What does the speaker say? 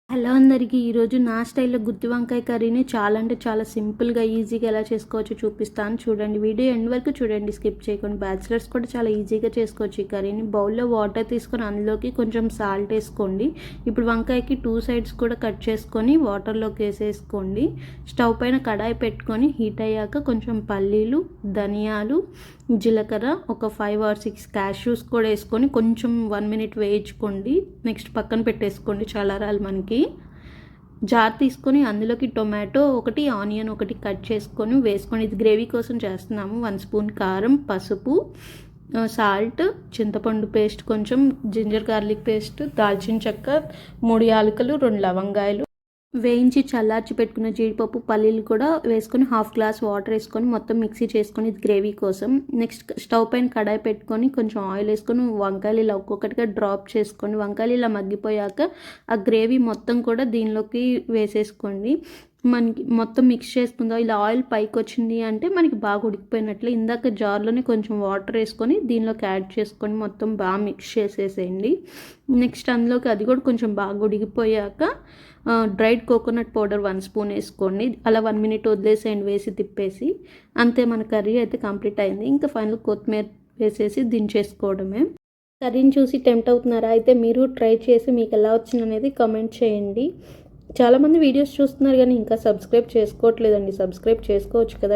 Hello అందరికీ ఈరోజు నా స్టైల్లో గుత్తి వంకాయ కర్రీని చాలా అంటే చాలా సింపుల్గా ఈజీగా ఎలా చేసుకోవచ్చో చూపిస్తాను. చూడండి, వీడియో ఎండ్ వరకు చూడండి, స్కిప్ చేయకుండా. బ్యాచిలర్స్ కూడా చాలా ఈజీగా చేసుకోవచ్చు ఈ కర్రీని. బౌల్లో వాటర్ తీసుకొని అందులోకి కొంచెం సాల్ట్ వేసుకోండి. ఇప్పుడు వంకాయకి 2 సైడ్స్ కూడా కట్ చేసుకొని వాటర్లోకి వేసేసుకోండి. స్టవ్ పైన కడాయి పెట్టుకొని హీట్ అయ్యాక కొంచెం పల్లీలు, ధనియాలు, జీలకర్ర, ఒక 5 or 6 క్యాష్యూస్ కూడా వేసుకొని కొంచెం 1 minute వేయించుకోండి. నెక్స్ట్ పక్కన పెట్టేసుకోండి చల్లారాలి. మనకి జార్ తీసుకొని అందులోకి టొమాటో ఒకటి, ఆనియన్ ఒకటి కట్ చేసుకొని వేసుకొని, ఇది గ్రేవీ కోసం చేస్తున్నాము. 1 స్పూన్ కారం, పసుపు, సాల్ట్, చింతపండు పేస్ట్, కొంచెం జింజర్ గార్లిక్ పేస్ట్, దాల్చిన చెక్క, 3 యాలకులు, 2 లవంగాయలు, వేయించి చల్లార్చి పెట్టుకున్న జీడిపప్పు, పల్లీలు కూడా వేసుకొని 1/2 glass వాటర్ వేసుకొని మొత్తం మిక్సీ చేసుకొని, ఇది గ్రేవీ కోసం. నెక్స్ట్ స్టవ్ పైన కడాయి పెట్టుకొని కొంచెం ఆయిల్ వేసుకొని వంకాయలు ఇలా ఒక్కొక్కటిగా డ్రాప్ చేసుకొని, వంకాయలు ఇలా మగ్గిపోయాక ఆ గ్రేవీ మొత్తం కూడా దీనిలోకి వేసేసుకోండి. మనకి మొత్తం మిక్స్ చేసుకుందాం. ఇలా ఆయిల్ పైకి వచ్చింది అంటే మనకి బాగా ఉడికిపోయినట్లే. ఇందాక జార్లోనే కొంచెం వాటర్ వేసుకొని దీనిలోకి యాడ్ చేసుకొని మొత్తం బాగా మిక్స్ చేసేసేయండి. నెక్స్ట్ అందులోకి అది కూడా కొంచెం బాగా ఉడికిపోయాక డ్రైడ్ కోకోనట్ పౌడర్ 1 స్పూన్ వేసుకోండి. అలా 1 minute వదిలేసేయండి, వేసి తిప్పేసి. అంతే, మన కర్రీ అయితే కంప్లీట్ అయింది. ఇంకా ఫైనల్ కొత్తిమీర వేసేసి దించేసుకోవడమే. కర్రీని చూసి టెంప్ట్ అవుతున్నారా? అయితే మీరు ట్రై చేసి మీకు ఎలా వచ్చిందనేది కమెంట్ చేయండి. చాలామంది వీడియోస్ చూస్తున్నారు కానీ ఇంకా సబ్స్క్రైబ్ చేసుకోవట్లేదండి. సబ్స్క్రైబ్ చేసుకోవచ్చు కదా.